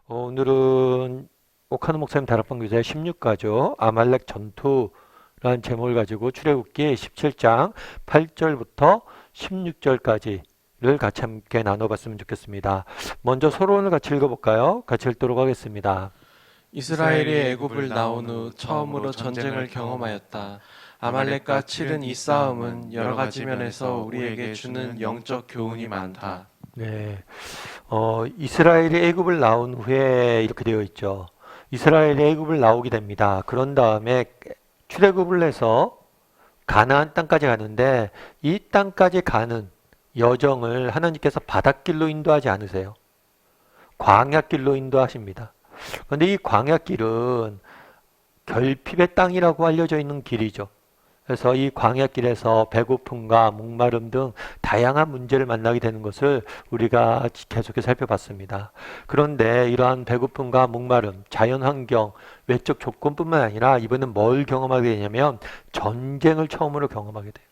오늘은 오카노 목사님 다락방 교재 16가죠. 아말렉 전투라는 제목을 가지고 출애굽기 17장 8절부터 16절까지를 같이 함께 나눠봤으면 좋겠습니다. 먼저 서론을 같이 읽어볼까요? 같이 읽도록 하겠습니다. 이스라엘이 애굽을 나온 후 처음으로 전쟁을 경험하였다. 아말렉과 치른 이 싸움은 여러 가지 면에서 우리에게 주는 영적 교훈이 많다. 네, 이스라엘이 애굽을 나온 후에 이렇게 되어 있죠. 이스라엘이 애굽을 나오게 됩니다. 그런 다음에 출애굽을 해서 가나안 땅까지 가는데 이 땅까지 가는 여정을 하나님께서 바닷길로 인도하지 않으세요. 광야길로 인도하십니다. 그런데 이 광야길은 결핍의 땅이라고 알려져 있는 길이죠. 그래서 이 광야길에서 배고픔과 목마름 등 다양한 문제를 만나게 되는 것을 우리가 계속해서 살펴봤습니다. 그런데 이러한 배고픔과 목마름, 자연환경, 외적 조건뿐만 아니라 이번엔 뭘 경험하게 되냐면 전쟁을 처음으로 경험하게 돼요.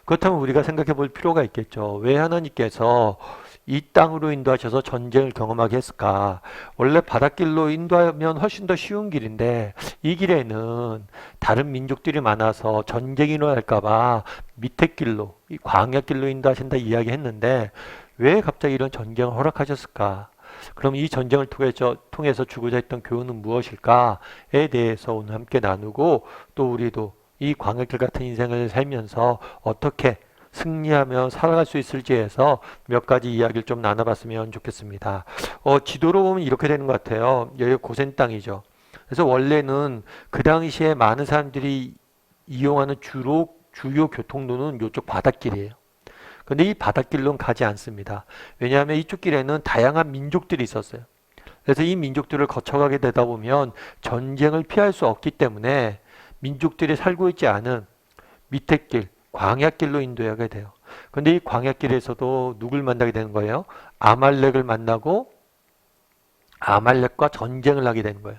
그렇다면 우리가 생각해 볼 필요가 있겠죠. 왜 하나님께서 이 땅으로 인도하셔서 전쟁을 경험하게 했을까? 원래 바닷길로 인도하면 훨씬 더 쉬운 길인데 이 길에는 다른 민족들이 많아서 전쟁이 일어날까봐 밑에 길로, 이 광야길로 인도하신다 이야기했는데 왜 갑자기 이런 전쟁을 허락하셨을까? 그럼 이 전쟁을 통해서 주고자 했던 교훈은 무엇일까에 대해서 오늘 함께 나누고 또 우리도 이 광야길 같은 인생을 살면서 어떻게 승리하며 살아갈 수 있을지에서 몇 가지 이야기를 좀 나눠봤으면 좋겠습니다. 지도로 보면 이렇게 되는 것 같아요. 여기 고센 땅이죠. 그래서 원래는 그 당시에 많은 사람들이 이용하는 주요 교통로는 이쪽 바닷길이에요. 근데 이 바닷길로는 가지 않습니다. 왜냐하면 이쪽 길에는 다양한 민족들이 있었어요. 그래서 이 민족들을 거쳐가게 되다 보면 전쟁을 피할 수 없기 때문에 민족들이 살고 있지 않은 밑에 길, 광야길로 인도하게 돼요. 그런데 이 광야길에서도 누굴 만나게 되는 거예요? 아말렉을 만나고 아말렉과 전쟁을 하게 되는 거예요.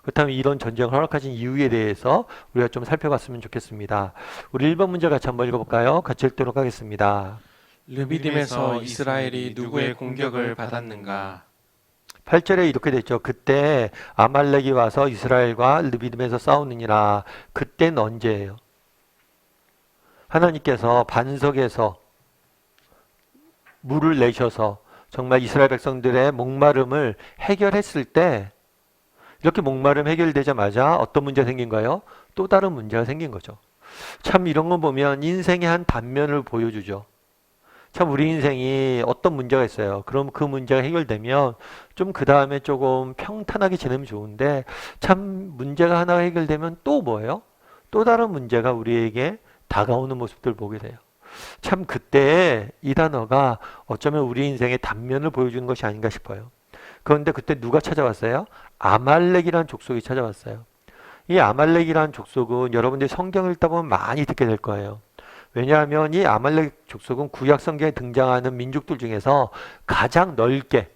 그렇다면 이런 전쟁을 허락하신 이유에 대해서 우리가 좀 살펴봤으면 좋겠습니다. 우리 1번 문제 같이 한번 읽어볼까요? 같이 읽도록 하겠습니다. 르비딤에서 이스라엘이 누구의 공격을 받았는가? 8절에 이렇게 됐죠. 그때 아말렉이 와서 이스라엘과 르비딤에서 싸우느니라. 그때는 언제예요? 하나님께서 반석에서 물을 내셔서 정말 이스라엘 백성들의 목마름을 해결했을 때 이렇게 목마름 해결되자마자 어떤 문제가 생긴 거예요? 또 다른 문제가 생긴 거죠. 참 이런 거 보면 인생의 한 단면을 보여주죠. 참 우리 인생이 어떤 문제가 있어요. 그럼 그 문제가 해결되면 좀 그 다음에 조금 평탄하게 지내면 좋은데 참 문제가 하나가 해결되면 또 뭐예요? 또 다른 문제가 우리에게 다가오는 모습들 보게 돼요. 참 그때 이 단어가 어쩌면 우리 인생의 단면을 보여주는 것이 아닌가 싶어요. 그런데 그때 누가 찾아왔어요? 아말렉이라는 족속이 찾아왔어요. 이 아말렉이라는 족속은 여러분들이 성경을 읽다 보면 많이 듣게 될 거예요. 왜냐하면 이 아말렉 족속은 구약 성경에 등장하는 민족들 중에서 가장 넓게,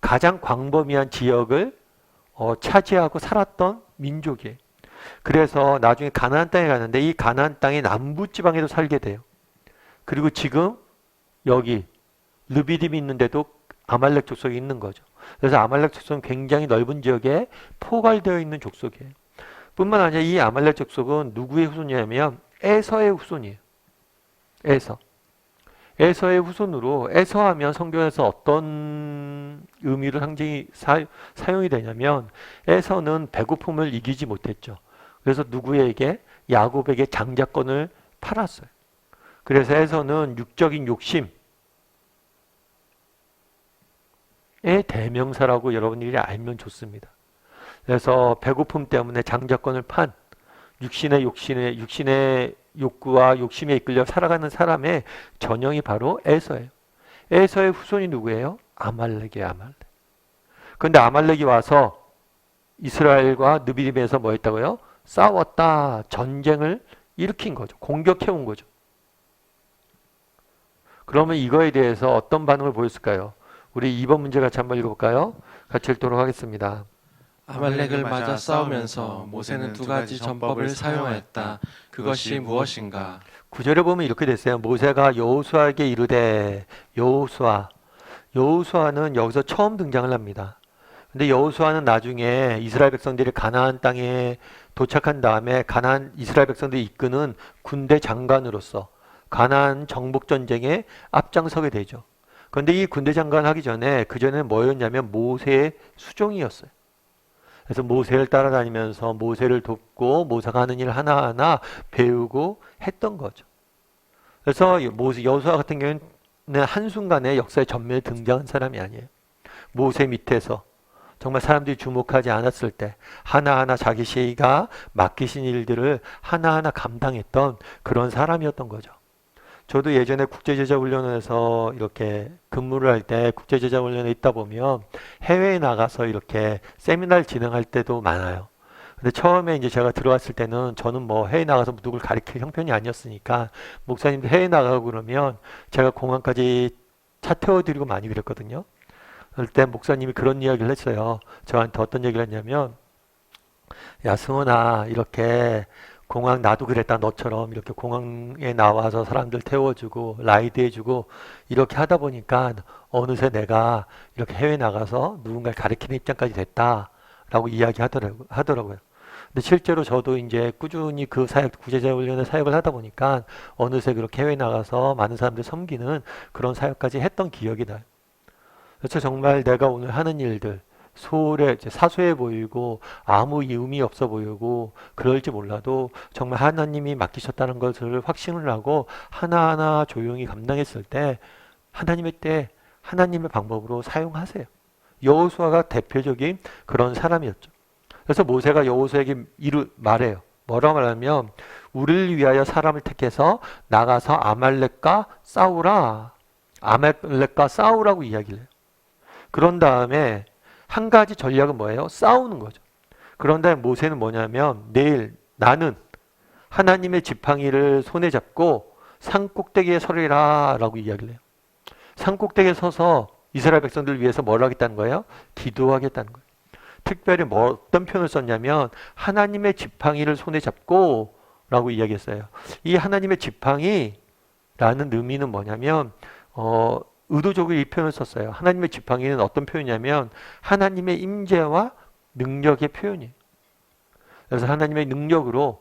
가장 광범위한 지역을 차지하고 살았던 민족이에요. 그래서 나중에 가나안 땅에 가는데 이 가나안 땅의 남부 지방에도 살게 돼요. 그리고 지금 여기 르비딤이 있는데도 아말렉 족속이 있는 거죠. 그래서 아말렉 족속은 굉장히 넓은 지역에 포괄되어 있는 족속이에요. 뿐만 아니라 이 아말렉 족속은 누구의 후손이냐면 에서의 후손이에요. 에서의 후손으로 에서하면 성경에서 어떤 의미로 상징이 사용이 되냐면 에서는 배고픔을 이기지 못했죠. 그래서 누구에게? 야곱에게 장자권을 팔았어요. 그래서 에서는 육적인 욕심의 대명사라고 여러분들이 알면 좋습니다. 그래서 배고픔 때문에 장자권을 판 육신의 욕구와 욕심에 이끌려 살아가는 사람의 전형이 바로 에서예요. 에서의 후손이 누구예요? 아말렉이에요. 아말렉. 그런데 아말렉이 와서 이스라엘과 느비딤에서 뭐 했다고요? 싸웠다. 전쟁을 일으킨 거죠. 공격해온 거죠. 그러면 이거에 대해서 어떤 반응을 보였을까요? 우리 2번 문제 같이 한번 읽어볼까요? 같이 읽도록 하겠습니다. 아말렉을 맞아 싸우면서 모세는 두 가지 전법을 사용하였다. 그것이 무엇인가? 9절에 보면 이렇게 됐어요. 모세가 여호수아에게 이르되 여호수아는 여기서 처음 등장을 합니다. 근데 여호수아는 나중에 이스라엘 백성들이 가나안 땅에 도착한 다음에 가나안 이스라엘 백성들이 이끄는 군대 장관으로서 가나안 정복 전쟁에 앞장서게 되죠. 그런데 이 군대 장관 하기 전에 그 전에는 뭐였냐면 모세의 수종이었어요. 그래서 모세를 따라다니면서 모세를 돕고 모세가 하는 일 하나하나 배우고 했던 거죠. 그래서 모세 여호수아 같은 경우는 한순간에 역사의 전면에 등장한 사람이 아니에요. 모세 밑에서 정말 사람들이 주목하지 않았을 때 하나하나 자기 시가 맡기신 일들을 하나하나 감당했던 그런 사람이었던 거죠. 저도 예전에 국제제자훈련에서 이렇게 근무를 할 때 국제제자훈련에 있다 보면 해외에 나가서 이렇게 세미나를 진행할 때도 많아요. 근데 처음에 이제 제가 들어왔을 때는 저는 뭐 해외 나가서 누굴 가르칠 형편이 아니었으니까 목사님도 해외 나가고 그러면 제가 공항까지 차 태워드리고 많이 그랬거든요. 그럴 때 목사님이 그런 이야기를 했어요. 저한테 어떤 얘기를 했냐면, 야 승훈아, 이렇게 공항 나도 그랬다. 너처럼 이렇게 공항에 나와서 사람들 태워주고 라이드 해주고 이렇게 하다 보니까 어느새 내가 이렇게 해외 나가서 누군가를 가르치는 입장까지 됐다라고 이야기하더라고요. 근데 실제로 저도 이제 꾸준히 그 사역, 구제자훈련의 사역을 하다 보니까 어느새 그렇게 해외 나가서 많은 사람들 섬기는 그런 사역까지 했던 기억이 나요. 그래서 정말 내가 오늘 하는 일들 소홀해, 사소해 보이고 아무 의미 없어 보이고 그럴지 몰라도 정말 하나님이 맡기셨다는 것을 확신을 하고 하나하나 조용히 감당했을 때 하나님의 방법으로 사용하세요. 여호수아가 대표적인 그런 사람이었죠. 그래서 모세가 여호수아에게 말해요. 뭐라고 말하면 우리를 위하여 사람을 택해서 나가서 아말렉과 싸우라. 아말렉과 싸우라고 이야기를 해요. 그런 다음에 한 가지 전략은 뭐예요? 싸우는 거죠. 그런 다음에 모세는 뭐냐면 내일 나는 하나님의 지팡이를 손에 잡고 산 꼭대기에 서리라 라고 이야기를 해요. 산 꼭대기에 서서 이스라엘 백성들을 위해서 뭘 하겠다는 거예요? 기도하겠다는 거예요. 특별히 어떤 표현을 썼냐면 하나님의 지팡이를 손에 잡고 라고 이야기했어요. 이 하나님의 지팡이라는 의미는 뭐냐면 의도적으로 이 표현을 썼어요. 하나님의 지팡이는 어떤 표현이냐면 하나님의 임재와 능력의 표현이에요. 그래서 하나님의 능력으로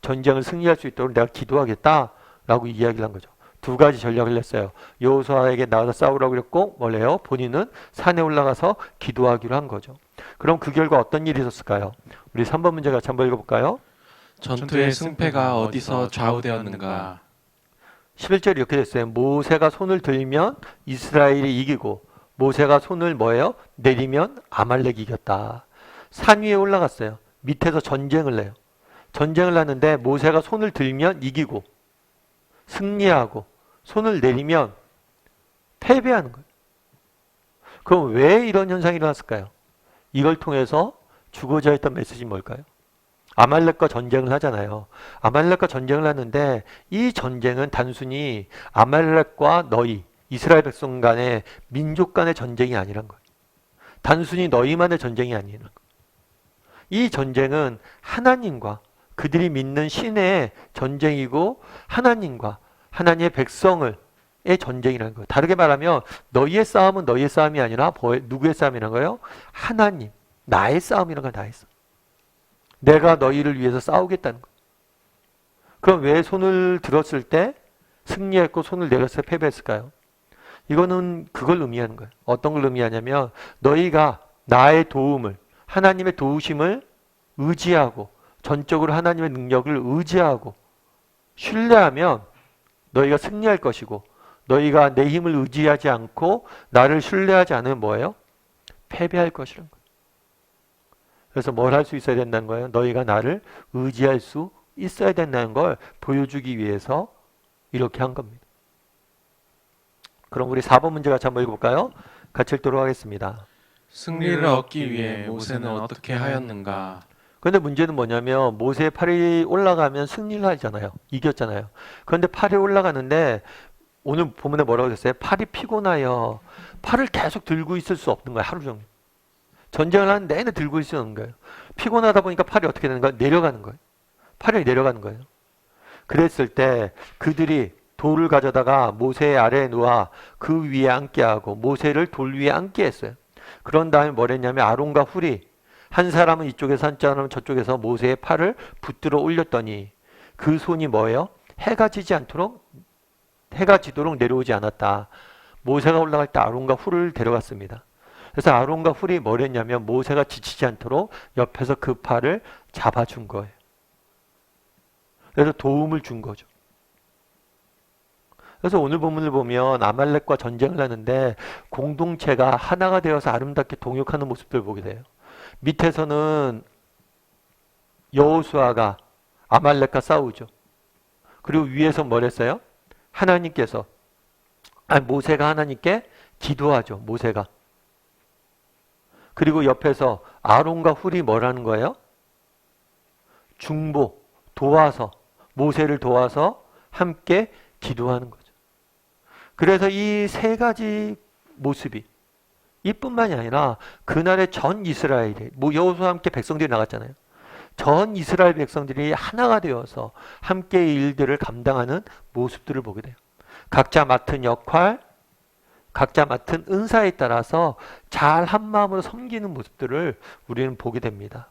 전쟁을 승리할 수 있도록 내가 기도하겠다라고 이야기를 한 거죠. 두 가지 전략을 냈어요. 여호수아에게 나가서 싸우라고 그랬고 뭐래요? 본인은 산에 올라가서 기도하기로 한 거죠. 그럼 그 결과 어떤 일이 있었을까요? 우리 3번 문제 같이 한번 읽어볼까요? 전투의 승패가 어디서 좌우되었는가? 11절이 이렇게 됐어요. 모세가 손을 들면 이스라엘이 이기고 모세가 손을 뭐예요? 내리면 아말렉이 이겼다. 산 위에 올라갔어요. 밑에서 전쟁을 해요. 전쟁을 하는데 모세가 손을 들면 이기고 승리하고 손을 내리면 패배하는 거예요. 그럼 왜 이런 현상이 일어났을까요? 이걸 통해서 주고자 했던 메시지는 뭘까요? 아말렉과 전쟁을 하잖아요. 아말렉과 전쟁을 하는데 이 전쟁은 단순히 아말렉과 너희 이스라엘 백성 간의 민족 간의 전쟁이 아니란 거예요. 단순히 너희만의 전쟁이 아니란 거예요. 이 전쟁은 하나님과 그들이 믿는 신의 전쟁이고 하나님과 하나님의 백성의 전쟁이라는 거예요. 다르게 말하면 너희의 싸움은 너희의 싸움이 아니라 누구의 싸움이라는 거예요? 하나님, 나의 싸움이라는 걸 다 했어. 내가 너희를 위해서 싸우겠다는 거예요. 그럼 왜 손을 들었을 때 승리했고 손을 내렸을 때 패배했을까요? 이거는 그걸 의미하는 거예요. 어떤 걸 의미하냐면 너희가 나의 도움을 하나님의 도우심을 의지하고 전적으로 하나님의 능력을 의지하고 신뢰하면 너희가 승리할 것이고 너희가 내 힘을 의지하지 않고 나를 신뢰하지 않으면 뭐예요? 패배할 것이라는 거예요. 그래서 뭘 할 수 있어야 된다는 거예요? 너희가 나를 의지할 수 있어야 된다는 걸 보여주기 위해서 이렇게 한 겁니다. 그럼 우리 4번 문제 같이 한번 읽어볼까요? 같이 읽도록 하겠습니다. 승리를 얻기 위해 모세는 어떻게 하였는가? 그런데 문제는 뭐냐면 모세의 팔이 올라가면 승리를 하잖아요. 이겼잖아요. 그런데 팔이 올라가는데 오늘 본문에 뭐라고 했어요? 팔이 피곤하여 팔을 계속 들고 있을 수 없는 거예요. 하루 종일. 전쟁을 하는 내내 들고 있는 거예요. 피곤하다 보니까 팔이 어떻게 되는 거예요? 내려가는 거예요. 팔이 내려가는 거예요. 그랬을 때 그들이 돌을 가져다가 모세의 아래에 놓아 그 위에 앉게 하고 모세를 돌 위에 앉게 했어요. 그런 다음에 뭘 했냐면 아론과 훌이 한 사람은 이쪽에서 한 사람은 저쪽에서 모세의 팔을 붙들어 올렸더니 그 손이 뭐예요? 해가 지지 않도록 해가 지도록 내려오지 않았다. 모세가 올라갈 때 아론과 훌을 데려갔습니다. 그래서 아론과 훌이 뭘 했냐면 모세가 지치지 않도록 옆에서 그 팔을 잡아준 거예요. 그래서 도움을 준 거죠. 그래서 오늘 본문을 보면 아말렉과 전쟁을 하는데 공동체가 하나가 되어서 아름답게 동역하는 모습들을 보게 돼요. 밑에서는 여호수아가 아말렉과 싸우죠. 그리고 위에서 뭘 했어요? 하나님께서 모세가 하나님께 기도하죠. 모세가. 그리고 옆에서 아론과 훌이 뭘 하는 거예요? 중보, 도와서 모세를 도와서 함께 기도하는 거죠. 그래서 이 세 가지 모습이 이뿐만이 아니라 그날의 전 이스라엘이 여호수아와 함께 백성들이 나갔잖아요. 전 이스라엘 백성들이 하나가 되어서 함께 이 일들을 감당하는 모습들을 보게 돼요. 각자 맡은 역할, 각자 맡은 은사에 따라서 잘 한마음으로 섬기는 모습들을 우리는 보게 됩니다.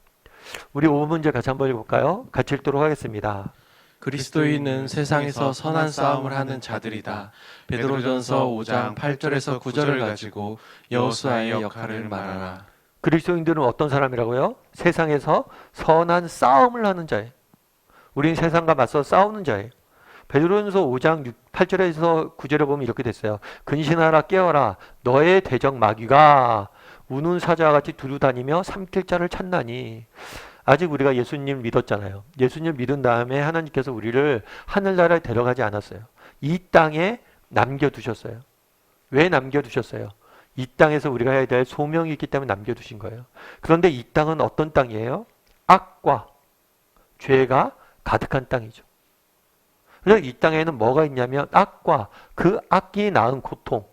우리 5문제 같이 한번 읽어볼까요? 같이 읽도록 하겠습니다. 그리스도인은 세상에서 선한 싸움을 하는 자들이다. 베드로전서 5장 8절에서 9절을 가지고 여호수아의 역할을 말하라. 그리스도인들은 어떤 사람이라고요? 세상에서 선한 싸움을 하는 자예요. 우린 세상과 맞서 싸우는 자예요. 베드로전서 5장 8절에서 9절에 보면 이렇게 됐어요. 근신하라 깨어라 너의 대적 마귀가 우는 사자와 같이 두루다니며 삼킬 자를 찾나니. 아직 우리가 예수님 믿었잖아요. 예수님 믿은 다음에 하나님께서 우리를 하늘나라에 데려가지 않았어요. 이 땅에 남겨두셨어요. 왜 남겨두셨어요? 이 땅에서 우리가 해야 될 소명이 있기 때문에 남겨두신 거예요. 그런데 이 땅은 어떤 땅이에요? 악과 죄가 가득한 땅이죠. 그래서 이 땅에는 뭐가 있냐면 악과 그 악이 낳은 고통,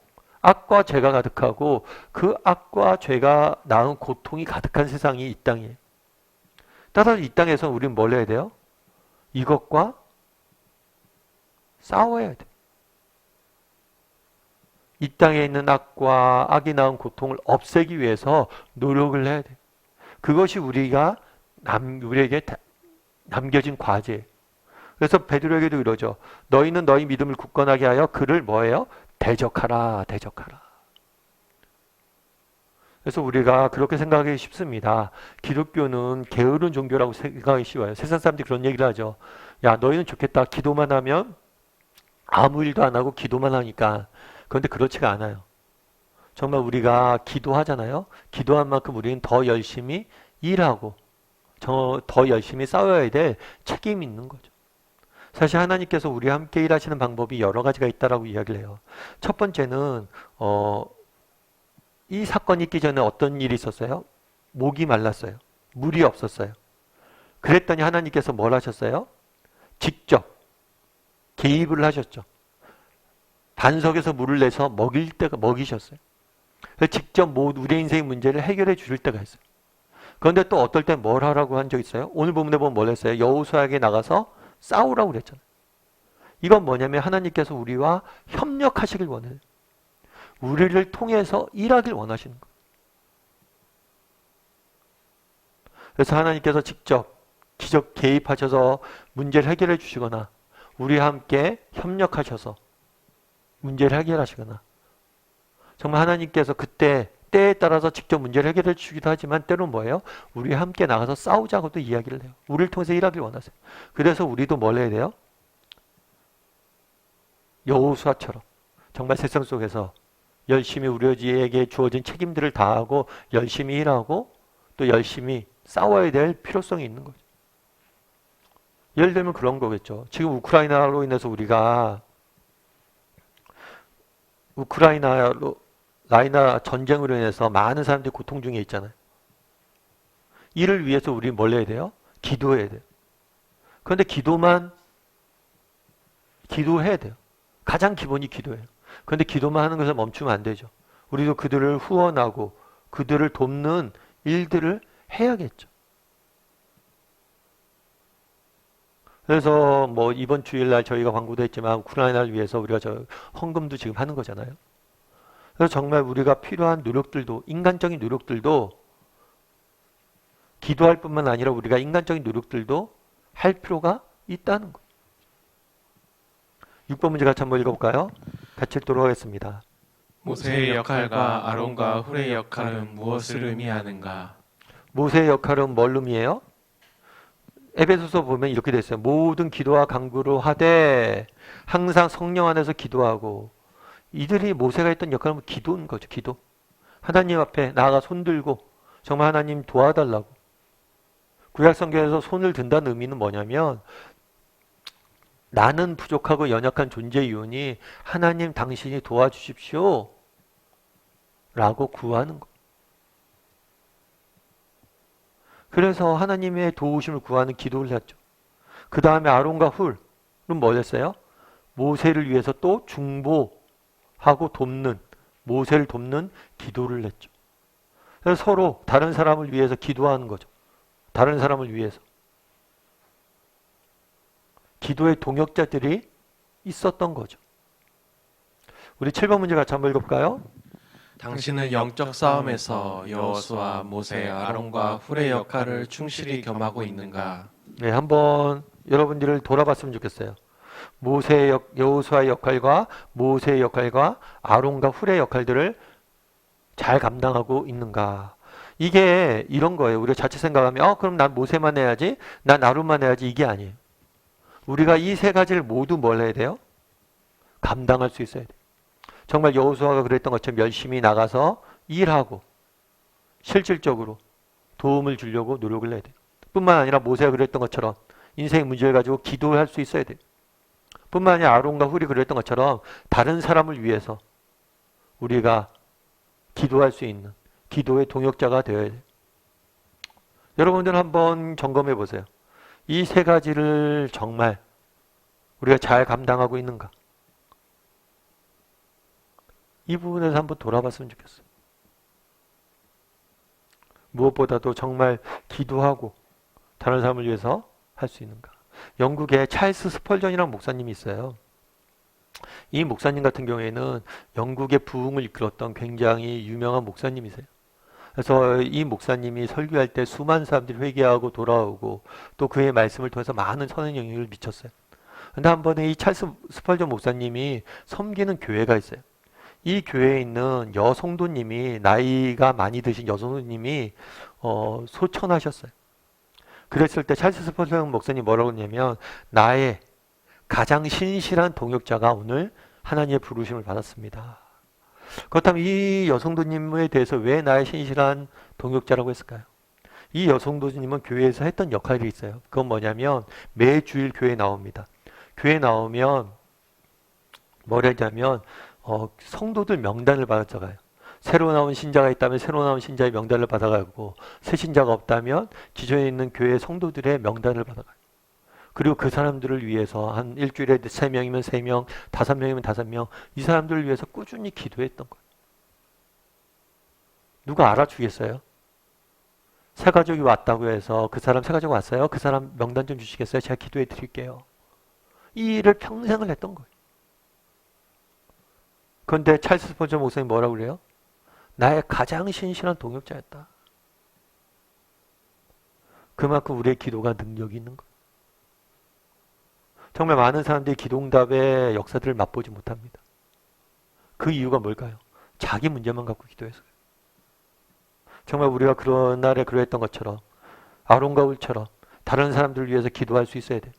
악과 죄가 가득하고 그 악과 죄가 낳은 고통이 가득한 세상이 이 땅이에요. 따라서 이 땅에서 우리는 뭘 해야 돼요? 이것과 싸워야 돼. 이 땅에 있는 악과 악이 낳은 고통을 없애기 위해서 노력을 해야 돼. 그것이 우리에게 남겨진 과제예요. 그래서 베드로에게도 이러죠. 너희는 너희 믿음을 굳건하게 하여 그를 뭐예요? 대적하라, 대적하라. 그래서 우리가 그렇게 생각하기 쉽습니다. 기독교는 게으른 종교라고 생각하기 쉬워요. 세상 사람들이 그런 얘기를 하죠. 야, 너희는 좋겠다. 기도만 하면 아무 일도 안 하고 기도만 하니까. 그런데 그렇지가 않아요. 정말 우리가 기도하잖아요. 기도한 만큼 우리는 더 열심히 일하고 더 열심히 싸워야 될 책임이 있는 거죠. 사실 하나님께서 우리와 함께 일하시는 방법이 여러 가지가 있다라고 이야기를 해요. 첫 번째는 이 사건이 있기 전에 어떤 일이 있었어요? 목이 말랐어요. 물이 없었어요. 그랬더니 하나님께서 뭘 하셨어요? 직접 개입을 하셨죠. 반석에서 물을 내서 먹이셨어요. 그래서 직접 우리의 인생의 문제를 해결해 주실 때가 있어요. 그런데 또 어떨 때 뭘 하라고 한 적 있어요? 오늘 본문에 보면 뭘 했어요? 여호수아에게 나가서 싸우라고 그랬잖아요. 이건 뭐냐면 하나님께서 우리와 협력하시길 원해요. 우리를 통해서 일하길 원하시는 거예요. 그래서 하나님께서 직접 기적 개입하셔서 문제를 해결해 주시거나 우리와 함께 협력하셔서 문제를 해결하시거나 정말 하나님께서 그때 때에 따라서 직접 문제를 해결해 주기도 하지만 때로는 뭐예요? 우리와 함께 나가서 싸우자고도 이야기를 해요. 우리를 통해서 일하길 원하세요. 그래서 우리도 뭘 해야 돼요? 여호수아처럼 정말 세상 속에서 열심히 우리에게 주어진 책임들을 다하고 열심히 일하고 또 열심히 싸워야 될 필요성이 있는 거죠. 예를 들면 그런 거겠죠. 지금 우크라이나로 인해서 우리가 라이나 전쟁으로 인해서 많은 사람들이 고통 중에 있잖아요. 이를 위해서 우리 뭘 해야 돼요? 기도해야 돼요. 그런데 기도해야 돼요. 가장 기본이 기도예요. 그런데 기도만 하는 것을 멈추면 안 되죠. 우리도 그들을 후원하고 그들을 돕는 일들을 해야겠죠. 그래서 뭐 이번 주일날 저희가 광고도 했지만 우크라이나를 위해서 우리가 헌금도 지금 하는 거잖아요. 그래서 정말 우리가 필요한 노력들도, 인간적인 노력들도 기도할 뿐만 아니라 우리가 인간적인 노력들도 할 필요가 있다는 거예요. 6번 문제 같이 한번 읽어볼까요? 같이 읽도록 하겠습니다. 모세의 역할과 아론과 훌의 역할은 무엇을 의미하는가? 모세의 역할은 뭘 의미해요? 에베소서 보면 이렇게 돼 있어요. 모든 기도와 간구로 하되 항상 성령 안에서 기도하고. 이들이 모세가 했던 역할은 기도인 거죠. 기도. 하나님 앞에 나아가 손 들고 정말 하나님 도와달라고. 구약 성경에서 손을 든다는 의미는 뭐냐면 나는 부족하고 연약한 존재이오니 하나님 당신이 도와주십시오 라고 구하는 거. 그래서 하나님의 도우심을 구하는 기도를 했죠. 그 다음에 아론과 훌은 뭘 했어요? 모세를 위해서 또 중보하고 돕는, 모세를 돕는 기도를 했죠. 그래서 서로 다른 사람을 위해서 기도하는 거죠. 다른 사람을 위해서. 기도의 동역자들이 있었던 거죠. 우리 7번 문제 같이 한번 읽어볼까요? 당신은 영적 싸움에서 여호수아, 모세, 아론과 훌의 역할을 충실히 겸하고 있는가? 네, 한번 여러분들을 돌아봤으면 좋겠어요. 여호수아의 역할과 모세의 역할과 아론과 훌의 역할들을 잘 감당하고 있는가? 이게 이런 거예요. 우리가 자칫 생각하면 그럼 난 모세만 해야지, 난 아론만 해야지, 이게 아니에요. 우리가 이 세 가지를 모두 뭘 해야 돼요? 감당할 수 있어야 돼요. 정말 여호수아가 그랬던 것처럼 열심히 나가서 일하고 실질적으로 도움을 주려고 노력을 해야 돼요. 뿐만 아니라 모세가 그랬던 것처럼 인생 문제를 가지고 기도할 수 있어야 돼요. 뿐만 아니라 아론과 훌이 그랬던 것처럼 다른 사람을 위해서 우리가 기도할 수 있는 기도의 동역자가 되어야 돼요. 여러분들 한번 점검해 보세요. 이 세 가지를 정말 우리가 잘 감당하고 있는가? 이 부분에서 한번 돌아봤으면 좋겠어요. 무엇보다도 정말 기도하고 다른 사람을 위해서 할 수 있는가? 영국에 찰스 스펄전이라는 목사님이 있어요. 이 목사님 같은 경우에는 영국의 부흥을 이끌었던 굉장히 유명한 목사님이세요. 그래서 이 목사님이 설교할 때 수많은 사람들이 회개하고 돌아오고 또 그의 말씀을 통해서 많은 선한 영향을 미쳤어요. 근데 한 번에 이 찰스 스펄전 목사님이 섬기는 교회가 있어요. 이 교회에 있는 여성도님이, 나이가 많이 드신 여성도님이 소천하셨어요. 그랬을 때 찰스 스펄전 목사님이 뭐라고 했냐면 나의 가장 신실한 동역자가 오늘 하나님의 부르심을 받았습니다. 그렇다면 이 여성도님에 대해서 왜 나의 신실한 동역자라고 했을까요? 이 여성도님은 교회에서 했던 역할이 있어요. 그건 뭐냐면 매주일 교회에 나옵니다. 교회에 나오면 뭘 하냐면 성도들 명단을 받아가요. 새로 나온 신자가 있다면 새로 나온 신자의 명단을 받아가고 새 신자가 없다면 기존에 있는 교회 성도들의 명단을 받아가요. 그리고 그 사람들을 위해서 한 일주일에 3명이면 3명, 5명이면 5명, 이 사람들을 위해서 꾸준히 기도했던 거예요. 누가 알아주겠어요? 새 가족이 왔다고 해서 그 사람 새 가족 왔어요? 그 사람 명단 좀 주시겠어요? 제가 기도해 드릴게요. 이 일을 평생을 했던 거예요. 그런데 찰스 스펄전 목사님 뭐라고 그래요? 나의 가장 신실한 동역자였다. 그만큼 우리의 기도가 능력이 있는 거예요. 정말 많은 사람들이 기도응답의 역사들을 맛보지 못합니다. 그 이유가 뭘까요? 자기 문제만 갖고 기도해서요. 정말 우리가 그런 날에 그러했던 것처럼 아론과 훌처럼 다른 사람들을 위해서 기도할 수 있어야 돼요.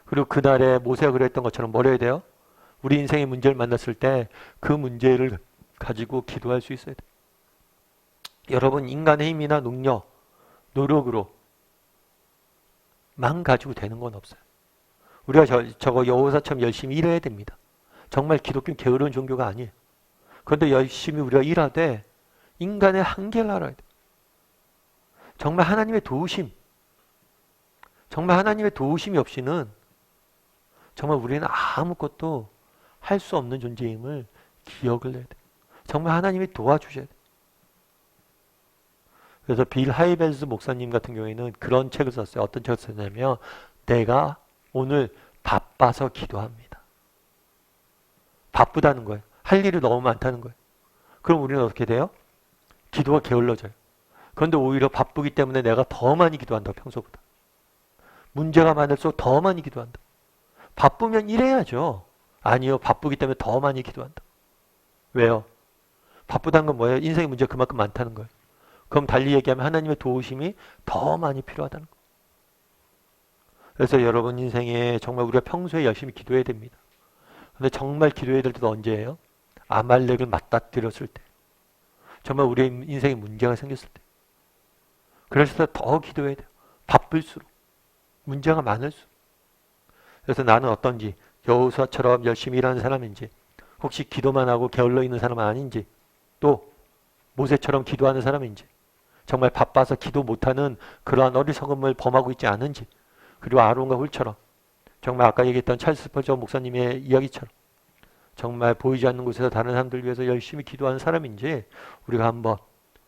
그리고 그날에 모세가 그랬던 것처럼 뭘 해야 돼요? 우리 인생의 문제를 만났을 때 그 문제를 가지고 기도할 수 있어야 돼요. 여러분, 인간의 힘이나 능력, 노력으로만 가지고 되는 건 없어요. 우리가 저거 여호사처럼 열심히 일해야 됩니다. 정말 기독교는 게으른 종교가 아니에요. 그런데 열심히 우리가 일하되 인간의 한계를 알아야 돼요. 정말 하나님의 도우심, 정말 하나님의 도우심이 없이는 정말 우리는 아무것도 할 수 없는 존재임을 기억을 해야 돼요. 정말 하나님이 도와주셔야 돼요. 그래서 빌 하이벨스 목사님 같은 경우에는 그런 책을 썼어요. 어떤 책을 썼냐면 내가 오늘 바빠서 기도합니다. 바쁘다는 거예요. 할 일이 너무 많다는 거예요. 그럼 우리는 어떻게 돼요? 기도가 게을러져요. 그런데 오히려 바쁘기 때문에 내가 더 많이 기도한다, 평소보다. 문제가 많을수록 더 많이 기도한다. 바쁘면 일해야죠. 아니요, 바쁘기 때문에 더 많이 기도한다. 왜요? 바쁘다는 건 뭐예요? 인생의 문제가 그만큼 많다는 거예요. 그럼 달리 얘기하면 하나님의 도우심이 더 많이 필요하다는 거예요. 그래서 여러분 인생에 정말 우리가 평소에 열심히 기도해야 됩니다. 근데 정말 기도해야 될 때도 언제예요? 아말렉을 맞닥뜨렸을 때. 정말 우리의 인생에 문제가 생겼을 때. 그래서 더 기도해야 돼요. 바쁠수록. 문제가 많을수록. 그래서 나는 어떤지, 여호수아처럼 열심히 일하는 사람인지, 혹시 기도만 하고 게을러 있는 사람은 아닌지, 또 모세처럼 기도하는 사람인지, 정말 바빠서 기도 못하는 그러한 어리석음을 범하고 있지 않은지, 그리고 아론과 훌처럼 정말 아까 얘기했던 찰스 스퍼전 목사님의 이야기처럼 정말 보이지 않는 곳에서 다른 사람들 위해서 열심히 기도하는 사람인지 우리가 한번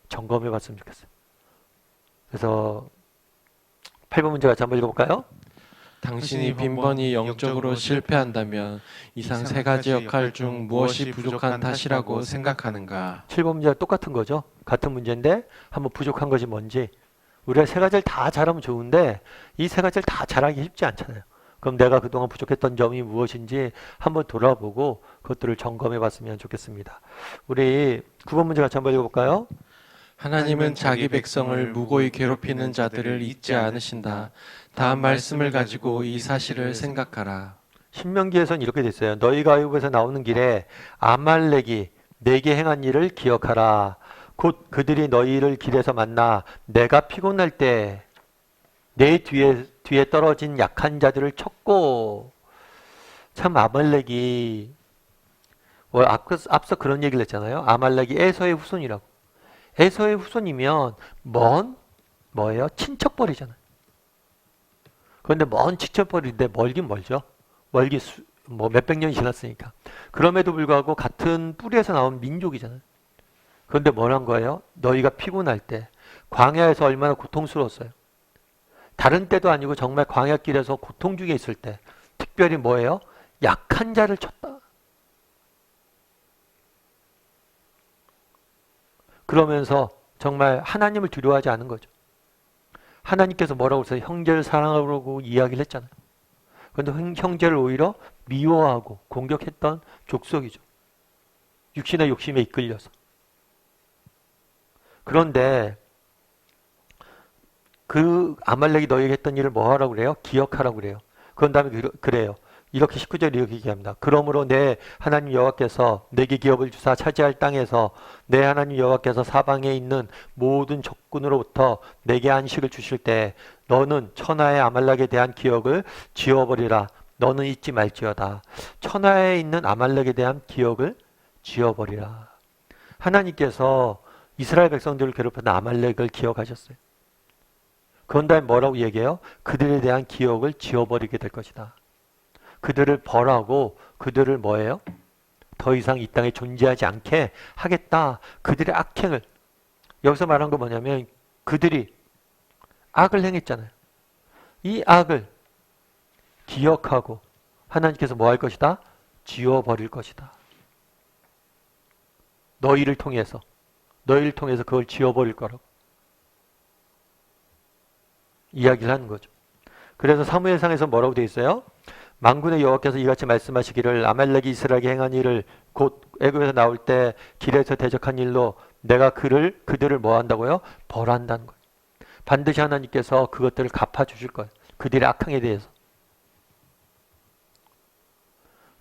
점검해 봤으면 좋겠어요. 그래서 8번 문제 같이 한번 읽어볼까요? 당신이 빈번히 영적으로 실패한다면 이상 세 가지 역할 중 무엇이 부족한 탓이라고 생각하는가? 7번 문제가 똑같은 거죠. 같은 문제인데 한번 부족한 것이 뭔지. 우리가 세 가지를 다 잘하면 좋은데 이 세 가지를 다 잘하기 쉽지 않잖아요. 그럼 내가 그동안 부족했던 점이 무엇인지 한번 돌아보고 그것들을 점검해 봤으면 좋겠습니다. 우리 9번 문제 같이 한번 읽어볼까요? 하나님은 자기 백성을 무고히 괴롭히는 자들을 잊지 않으신다. 다음 말씀을 가지고 이 사실을 생각하라. 신명기에서는 이렇게 돼 있어요. 너희가 애굽에서 나오는 길에 아말렉이 내게 행한 일을 기억하라. 곧 그들이 너희를 길에서 만나 내가 피곤할 때 내 뒤에 떨어진 약한 자들을 쳤고. 참 아말렉이 앞서 그런 얘기를 했잖아요. 아말렉이 에서의 후손이라고. 에서의 후손이면 뭐예요? 친척벌이잖아요. 그런데 먼 친척벌인데 멀긴 멀죠. 멀기 몇백 년이 지났으니까. 그럼에도 불구하고 같은 뿌리에서 나온 민족이잖아요. 그런데 뭐란 거예요? 너희가 피곤할 때 광야에서 얼마나 고통스러웠어요. 다른 때도 아니고 정말 광야길에서 고통 중에 있을 때 특별히 뭐예요? 약한 자를 쳤다. 그러면서 정말 하나님을 두려워하지 않은 거죠. 하나님께서 뭐라고 했어요? 형제를 사랑하라고 이야기를 했잖아요. 그런데 형제를 오히려 미워하고 공격했던 족속이죠. 육신의 욕심에 이끌려서. 그런데 그 아말렉이 너에게 했던 일을 뭐 하라고 그래요? 기억하라고 그래요. 그런 다음에 그래요. 이렇게 19절 이렇게 얘기합니다. 그러므로 내 하나님 여호와께서 내게 기업을 주사 차지할 땅에서 내 하나님 여호와께서 사방에 있는 모든 적군으로부터 내게 안식을 주실 때 너는 천하의 아말렉에 대한 기억을 지워버리라. 너는 잊지 말지어다. 천하에 있는 아말렉에 대한 기억을 지워버리라. 하나님께서 이스라엘 백성들을 괴롭혔던 아말렉을 기억하셨어요. 그런 다음에 뭐라고 얘기해요? 그들에 대한 기억을 지워버리게 될 것이다. 그들을 벌하고 그들을 뭐예요? 더 이상 이 땅에 존재하지 않게 하겠다. 그들의 악행을. 여기서 말한 거 뭐냐면 그들이 악을 행했잖아요. 이 악을 기억하고 하나님께서 뭐 할 것이다? 지워버릴 것이다. 너희를 통해서 그걸 지워버릴 거라고 이야기를 하는 거죠. 그래서 사무엘상에서 뭐라고 되어 있어요? 만군의 여호와께서 이같이 말씀하시기를 아말렉이 이스라엘에게 행한 일을 곧 애굽에서 나올 때 길에서 대적한 일로 내가 그들을 뭐 한다고요? 벌한다는 거예요. 반드시 하나님께서 그것들을 갚아주실 거예요. 그들의 악행에 대해서.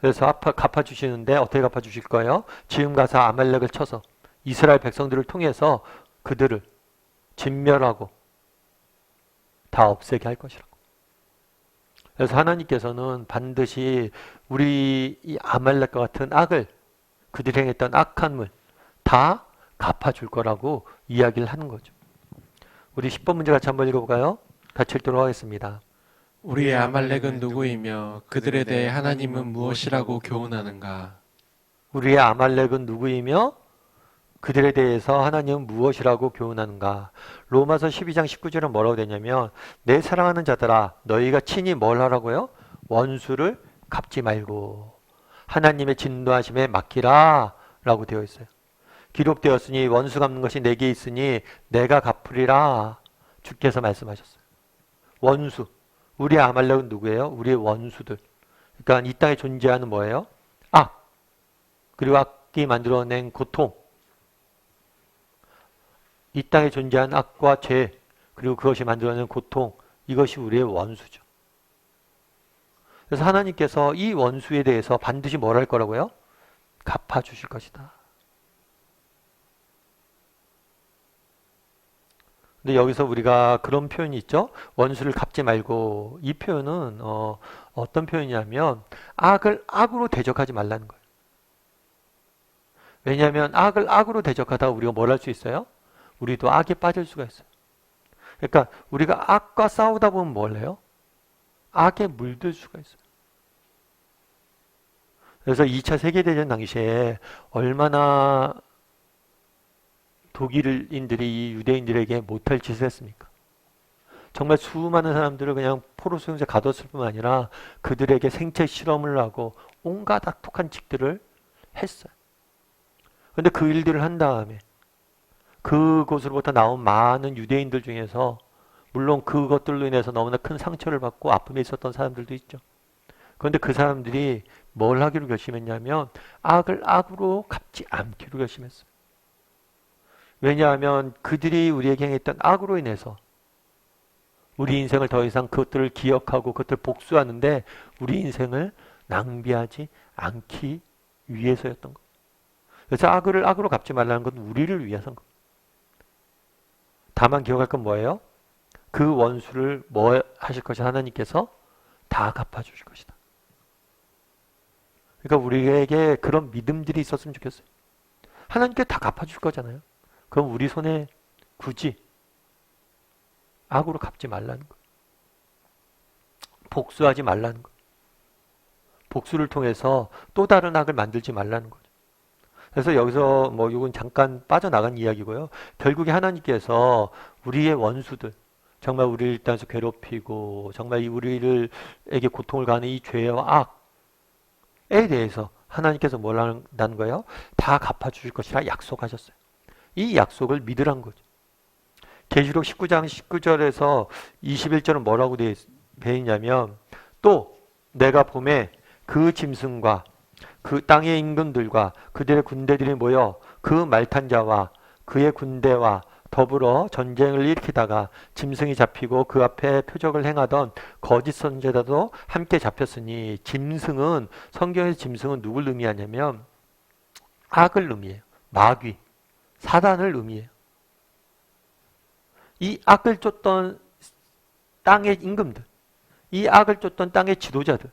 그래서 갚아주시는데 어떻게 갚아주실 거예요? 지금 가서 아말렉을 쳐서 이스라엘 백성들을 통해서 그들을 진멸하고 다 없애게 할 것이라고. 그래서 하나님께서는 반드시 우리 이 아말렉과 같은 악을 그들이 행했던 악한 물 다 갚아줄 거라고 이야기를 하는 거죠. 우리 10번 문제 같이 한번 읽어볼까요? 같이 읽도록 하겠습니다. 우리의 아말렉은 누구이며 그들에 대해 하나님은 무엇이라고 교훈하는가? 우리의 아말렉은 누구이며 그들에 대해서 하나님은 무엇이라고 교훈하는가? 로마서 12장 19절은 뭐라고 되냐면 내 사랑하는 자들아 너희가 친히 뭘 하라고요? 원수를 갚지 말고 하나님의 진노하심에 맡기라 라고 되어 있어요. 기록되었으니 원수 갚는 것이 내게 있으니 내가 갚으리라 주께서 말씀하셨어요. 원수. 우리의 아말렉은 누구예요? 우리의 원수들. 그러니까 이 땅에 존재하는 뭐예요? 악. 그리고 악이 만들어낸 고통. 이 땅에 존재하는 악과 죄. 그리고 그것이 만들어낸 고통. 이것이 우리의 원수죠. 그래서 하나님께서 이 원수에 대해서 반드시 뭘 할 거라고요? 갚아주실 것이다. 근데 여기서 우리가 그런 표현이 있죠. 원수를 갚지 말고. 이 표현은 어떤 표현이냐면 악을 악으로 대적하지 말라는 거예요. 왜냐하면 악을 악으로 대적하다가 우리가 뭘 할 수 있어요? 우리도 악에 빠질 수가 있어요. 그러니까 우리가 악과 싸우다 보면 뭘 해요? 악에 물들 수가 있어요. 그래서 2차 세계대전 당시에 얼마나 독일인들이 이 유대인들에게 못할 짓을 했습니까? 정말 수많은 사람들을 그냥 포로 수용소에 가뒀을 뿐만 아니라 그들에게 생체 실험을 하고 온갖 악독한 짓들을 했어요. 그런데 그 일들을 한 다음에 그곳으로부터 나온 많은 유대인들 중에서 물론 그것들로 인해서 너무나 큰 상처를 받고 아픔이 있었던 사람들도 있죠. 그런데 그 사람들이 뭘 하기로 결심했냐면 악을 악으로 갚지 않기로 결심했어요. 왜냐하면 그들이 우리에게 행했던 악으로 인해서 우리 인생을 더 이상 그것들을 기억하고 그것들을 복수하는데 우리 인생을 낭비하지 않기 위해서였던 거예요. 그래서 악을 악으로 갚지 말라는 건 우리를 위해서인 거예요. 다만 기억할 건 뭐예요? 그 원수를 뭐 하실 것이 하나님께서 다 갚아주실 것이다. 그러니까 우리에게 그런 믿음들이 있었으면 좋겠어요. 하나님께 다 갚아줄 거잖아요. 그럼 우리 손에 굳이 악으로 갚지 말라는 거예요. 복수하지 말라는 거예요. 복수를 통해서 또 다른 악을 만들지 말라는 거죠. 그래서 여기서 뭐 이건 잠깐 빠져나간 이야기고요. 결국에 하나님께서 우리의 원수들, 정말 우리를 일단서 괴롭히고 정말 우리에게 고통을 가하는 이 죄와 악에 대해서 하나님께서 뭘 한다는 거예요? 다 갚아주실 것이라 약속하셨어요. 이 약속을 믿으란 거죠. 계시록 19장 19절에서 21절은 뭐라고 되어 있냐면 또 내가 봄에 그 짐승과 그 땅의 임금들과 그들의 군대들이 모여 그 말탄 자와 그의 군대와 더불어 전쟁을 일으키다가 짐승이 잡히고 그 앞에 표적을 행하던 거짓 선지자도 함께 잡혔으니 짐승은 성경에서 짐승은 누굴 의미하냐면 악을 의미해요. 마귀, 사단을 의미해요. 이 악을 쫓던 땅의 임금들, 이 악을 쫓던 땅의 지도자들,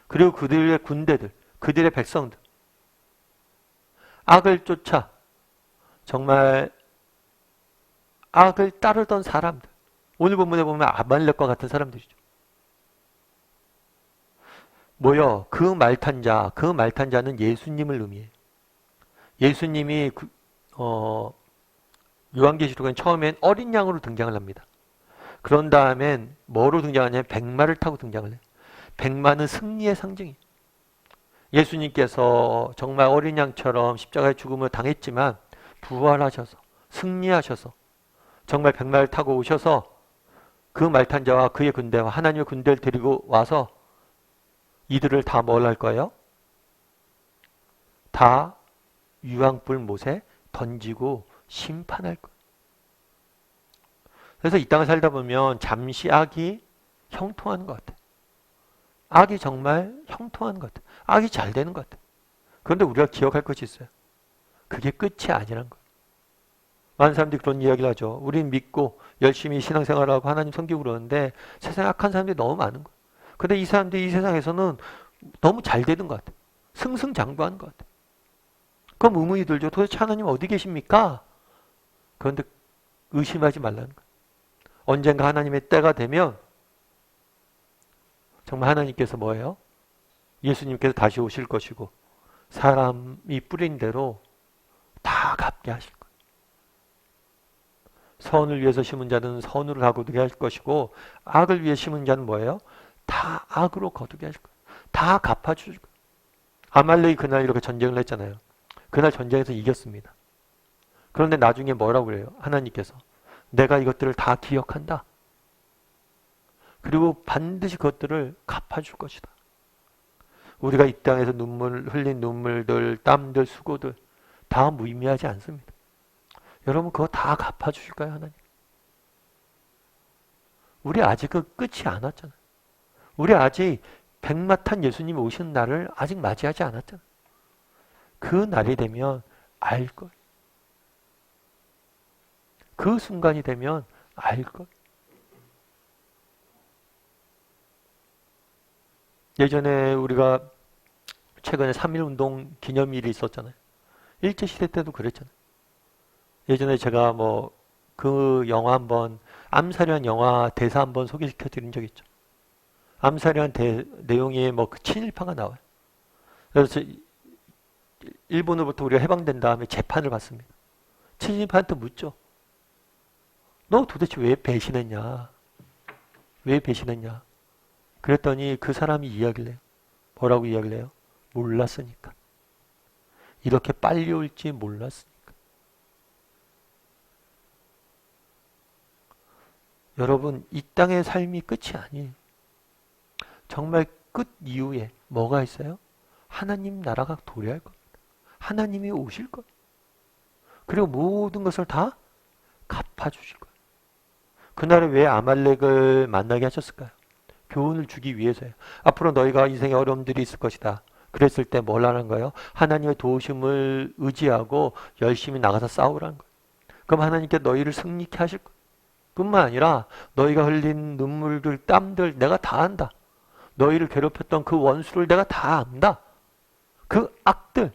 그리고 그들의 군대들, 그들의 백성들, 악을 쫓아 정말 악을 따르던 사람들, 오늘 본문에 보면 아말렉과 같은 사람들이죠. 뭐요? 그 말탄 자는 예수님을 의미해요. 예수님이 요한계시록은 처음엔 어린 양으로 등장을 합니다. 그런 다음엔 뭐로 등장하냐면 백마를 타고 등장을 해요. 백마는 승리의 상징이에요. 예수님께서 정말 어린 양처럼 십자가의 죽음을 당했지만 부활하셔서 승리하셔서 정말 백마를 타고 오셔서 그 말탄 자와 그의 군대와 하나님의 군대를 데리고 와서 이들을 다 뭘 할 거예요? 다 유황불 못에 던지고 심판할 거예요. 그래서 이 땅을 살다 보면 잠시 악이 형통하는 것 같아요. 악이 정말 형통하는 것 같아요. 악이 잘 되는 것 같아요. 그런데 우리가 기억할 것이 있어요. 그게 끝이 아니란 거예요. 많은 사람들이 그런 이야기를 하죠. 우린 믿고 열심히 신앙생활하고 하나님 섬기고 그러는데 세상에 악한 사람들이 너무 많은 거예요. 근데 이 사람들이 이 세상에서는 너무 잘 되는 것 같아요. 승승장구하는 것 같아요. 그럼 의문이 들죠. 도대체 하나님 어디 계십니까? 그런데 의심하지 말라는 거예요. 언젠가 하나님의 때가 되면 정말 하나님께서 뭐예요? 예수님께서 다시 오실 것이고 사람이 뿌린 대로 다 갚게 하실 거예요. 선을 위해서 심은 자는 선으로 다 거두게 할 것이고 악을 위해 심은 자는 뭐예요? 다 악으로 거두게 하실 거예요. 다 갚아주실 거예요. 아말렉이 그날 이렇게 전쟁을 했잖아요. 그날 전쟁에서 이겼습니다. 그런데 나중에 뭐라고 그래요? 하나님께서 내가 이것들을 다 기억한다. 그리고 반드시 그것들을 갚아줄 것이다. 우리가 이 땅에서 흘린 눈물들, 땀들, 수고들 다 무의미하지 않습니다. 여러분 그거 다 갚아주실까요, 하나님? 우리 아직 그 끝이 안 왔잖아요. 우리 아직 백마탄 예수님이 오시는 날을 아직 맞이하지 않았잖아요. 그 날이 되면 알 거예요. 그 순간이 되면 알 거예요. 예전에 우리가 최근에 3.1운동 기념일이 있었잖아요. 일제시대 때도 그랬잖아요. 예전에 제가 그 영화 한번, 암살이라는 영화 대사 한번 소개시켜 드린 적 있죠. 암살이라는 내용이 그 친일파가 나와요. 그래서 일본으로부터 우리가 해방된 다음에 재판을 받습니다. 친일파한테 묻죠. 너 도대체 왜 배신했냐? 왜 배신했냐? 그랬더니 그 사람이 이야기를 해요. 뭐라고 이야기를 해요? 몰랐으니까. 이렇게 빨리 올지 몰랐으니까. 여러분, 이 땅의 삶이 끝이 아니에요. 정말 끝 이후에 뭐가 있어요? 하나님 나라가 도래할 겁니다. 하나님이 오실 거예요. 그리고 모든 것을 다 갚아주실 거예요. 그날에 왜 아말렉을 만나게 하셨을까요? 교훈을 주기 위해서요. 앞으로 너희가 인생에 어려움들이 있을 것이다. 그랬을 때 뭘 하는 거예요? 하나님의 도우심을 의지하고 열심히 나가서 싸우라는 거예요. 그럼 하나님께 너희를 승리케 하실 거예요. 뿐만 아니라 너희가 흘린 눈물들, 땀들 내가 다 안다. 너희를 괴롭혔던 그 원수를 내가 다 안다. 그 악들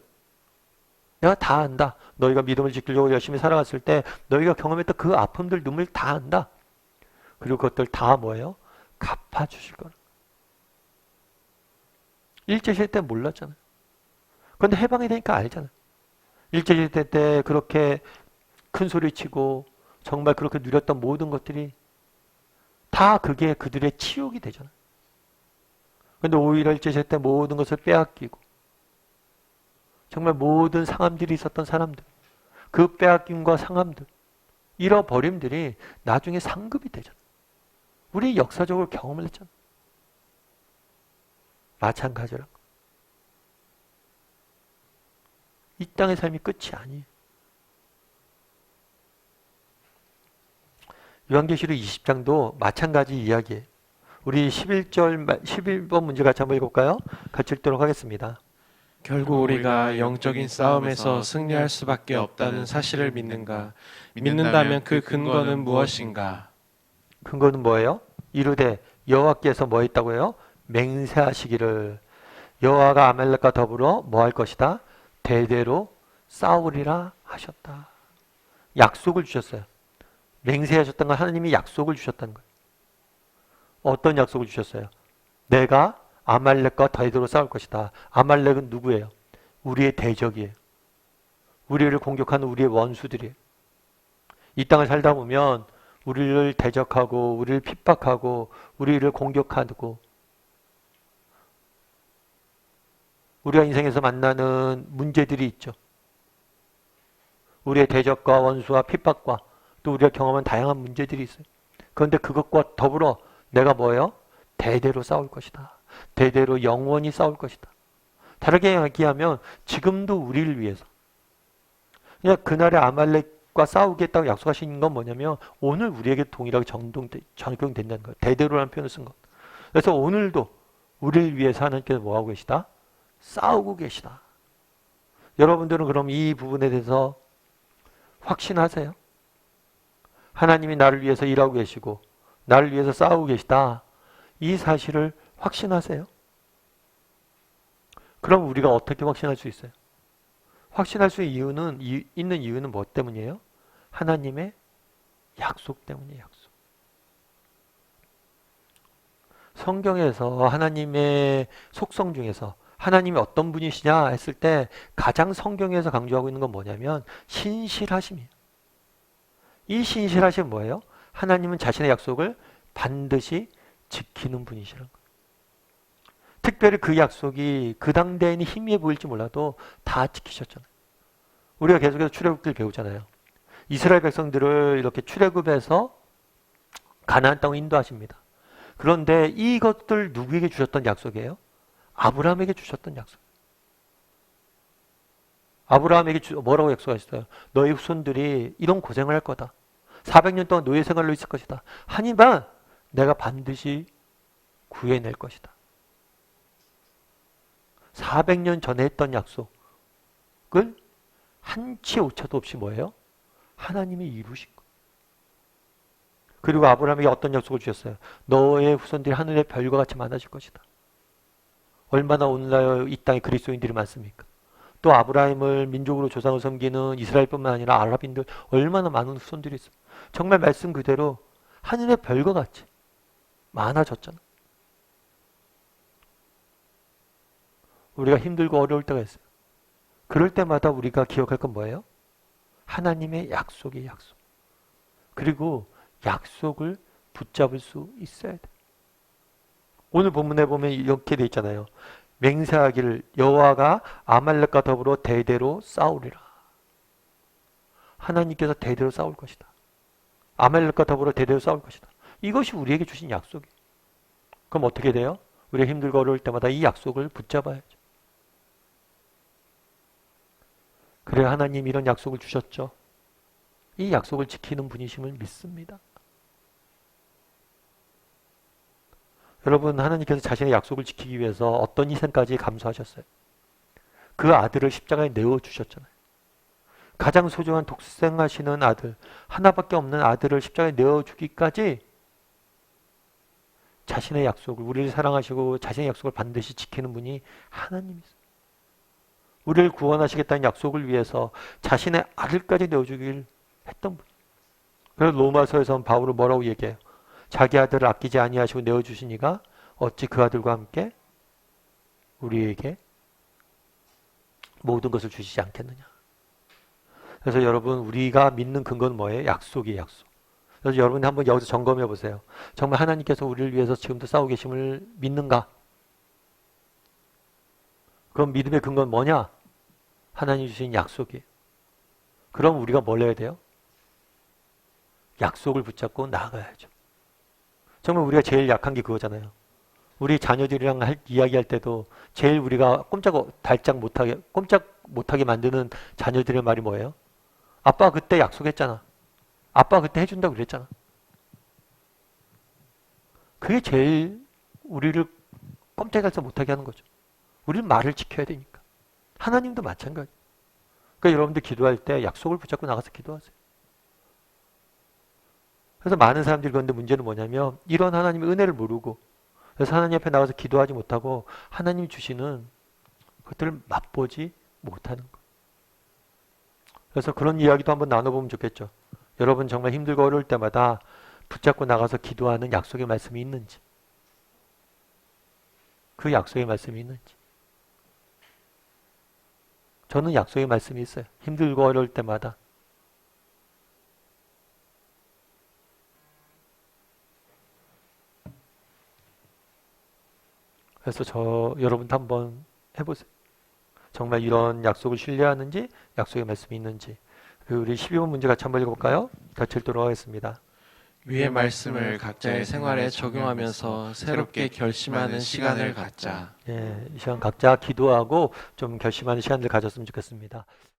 내가 다 안다. 너희가 믿음을 지키려고 열심히 살아갔을 때 너희가 경험했던 그 아픔들, 눈물 다 안다. 그리고 그것들 다 뭐예요? 갚아주실 거라. 일제시대 때 몰랐잖아요. 그런데 해방이 되니까 알잖아요. 일제시대 때 그렇게 큰 소리 치고 정말 그렇게 누렸던 모든 것들이 다 그게 그들의 치욕이 되잖아요. 그런데 오히려 일제시대 때 모든 것을 빼앗기고 정말 모든 상함들이 있었던 사람들, 그 빼앗김과 상함들, 잃어버림들이 나중에 상급이 되잖아요. 우리 역사적으로 경험을 했잖아요. 마찬가지라고. 이 땅의 삶이 끝이 아니에요. 요한계시록 20장도 마찬가지 이야기예요. 우리 11번 문제 같이 한번 읽어볼까요? 같이 읽도록 하겠습니다. 결국 우리가 영적인 싸움에서 승리할 수밖에 없다는 사실을 믿는가? 믿는다면 그 근거는 무엇인가? 근거는 뭐예요? 이르되 여호와께서 뭐 했다고요? 맹세하시기를 여호와가 아말렉과 더불어 뭐 할 것이다? 대대로 싸우리라 하셨다. 약속을 주셨어요. 맹세하셨던 건 하나님이 약속을 주셨다는 거예요. 어떤 약속을 주셨어요? 내가 아말렉과 대대로 싸울 것이다. 아말렉은 누구예요? 우리의 대적이에요. 우리를 공격하는 우리의 원수들이에요. 이 땅을 살다 보면 우리를 대적하고 우리를 핍박하고 우리를 공격하고 우리가 인생에서 만나는 문제들이 있죠. 우리의 대적과 원수와 핍박과 또 우리가 경험한 다양한 문제들이 있어요. 그런데 그것과 더불어 내가 뭐예요? 대대로 싸울 것이다. 대대로 영원히 싸울 것이다. 다르게 얘기하면 지금도 우리를 위해서 그냥 그날의 아말렉과 싸우겠다고 약속하신 건 뭐냐면 오늘 우리에게 동일하게 적용된다는 거예요. 대대로라는 표현을 쓴 것. 그래서 오늘도 우리를 위해서 하나님께서 뭐하고 계시다? 싸우고 계시다. 여러분들은 그럼 이 부분에 대해서 확신하세요? 하나님이 나를 위해서 일하고 계시고 나를 위해서 싸우고 계시다. 이 사실을 확신하세요? 그럼 우리가 어떻게 확신할 수 있어요? 확신할 수 있는 이유는 뭐 때문이에요? 하나님의 약속 때문이에요. 약속. 성경에서 하나님의 속성 중에서 하나님이 어떤 분이시냐 했을 때 가장 성경에서 강조하고 있는 건 뭐냐면 신실하심이에요. 이 신실하심은 뭐예요? 하나님은 자신의 약속을 반드시 지키는 분이시라는 거예요. 특별히 그 약속이 그 당대에는 희미해 보일지 몰라도 다 지키셨잖아요. 우리가 계속해서 출애굽기를 배우잖아요. 이스라엘 백성들을 이렇게 출애굽해서 가나안 땅으로 인도하십니다. 그런데 이것들 누구에게 주셨던 약속이에요? 아브라함에게 주셨던 약속. 아브라함에게 뭐라고 약속하셨어요? 너희 후손들이 이런 고생을 할 거다. 400년 동안 노예 생활로 있을 것이다. 하니만 내가 반드시 구해낼 것이다. 400년 전에 했던 약속을 한치의 오차도 없이 뭐예요? 하나님이 이루신 거예요. 그리고 아브라함에게 어떤 약속을 주셨어요? 너의 후손들이 하늘의 별과 같이 많아질 것이다. 얼마나 오늘날 이 땅에 그리스도인들이 많습니까? 또 아브라함을 민족으로 조상을 섬기는 이스라엘뿐만 아니라 아랍인들 얼마나 많은 후손들이 있어요. 정말 말씀 그대로 하늘의 별과 같이 많아졌잖아. 우리가 힘들고 어려울 때가 있어요. 그럴 때마다 우리가 기억할 건 뭐예요? 하나님의 약속이 약속. 그리고 약속을 붙잡을 수 있어야 돼. 오늘 본문에 보면 이렇게 돼 있잖아요. 맹세하기를 여호와가 아말렉과 더불어 대대로 싸우리라. 하나님께서 대대로 싸울 것이다. 아말렉과 더불어 대대로 싸울 것이다. 이것이 우리에게 주신 약속이에요. 그럼 어떻게 돼요? 우리가 힘들고 어려울 때마다 이 약속을 붙잡아야죠. 그래 하나님 이런 약속을 주셨죠. 이 약속을 지키는 분이심을 믿습니다. 여러분 하나님께서 자신의 약속을 지키기 위해서 어떤 희생까지 감수하셨어요. 그 아들을 십자가에 내어주셨잖아요. 가장 소중한 독생하시는 아들, 하나밖에 없는 아들을 십자가에 내어주기까지 자신의 약속을, 우리를 사랑하시고 자신의 약속을 반드시 지키는 분이 하나님이세요. 우리를 구원하시겠다는 약속을 위해서 자신의 아들까지 내어주길 했던 분. 그래서 로마서에서는 바울은 뭐라고 얘기해요? 자기 아들을 아끼지 아니하시고 내어주시니가 어찌 그 아들과 함께 우리에게 모든 것을 주시지 않겠느냐. 그래서 여러분 우리가 믿는 근거는 뭐예요? 약속이에요. 약속. 그래서 여러분이 한번 여기서 점검해 보세요. 정말 하나님께서 우리를 위해서 지금도 싸우고 계심을 믿는가? 그럼 믿음의 근거는 뭐냐? 하나님 주신 약속이에요. 그럼 우리가 뭘 해야 돼요? 약속을 붙잡고 나아가야죠. 정말 우리가 제일 약한 게 그거잖아요. 우리 자녀들이랑 이야기할 때도 제일 우리가 꼼짝 못하게 만드는 자녀들의 말이 뭐예요? 아빠 그때 약속했잖아. 아빠 그때 해준다고 그랬잖아. 그게 제일 우리를 꼼짝해서 못하게 하는 거죠. 우리는 말을 지켜야 되니까. 하나님도 마찬가지. 그러니까 여러분들 기도할 때 약속을 붙잡고 나가서 기도하세요. 그래서 많은 사람들이 그런데 문제는 뭐냐면 이런 하나님의 은혜를 모르고 그래서 하나님 앞에 나가서 기도하지 못하고 하나님이 주시는 것들을 맛보지 못하는 것. 그래서 그런 이야기도 한번 나눠보면 좋겠죠. 여러분 정말 힘들고 어려울 때마다 붙잡고 나가서 기도하는 약속의 말씀이 있는지 그 약속의 말씀이 있는지 저는 약속의 말씀이 있어요. 힘들고 어려울 때마다 그래서 여러분도 한번 해보세요. 정말 이런 약속을 신뢰하는지 약속의 말씀이 있는지 우리 12번 문제 같이 한번 읽어볼까요? 같이 읽도록 하겠습니다. 위의 말씀을 각자의 생활에 적용하면서 새롭게 결심하는 시간을 갖자. 이 시간 각자 기도하고 좀 결심하는 시간을 가졌으면 좋겠습니다.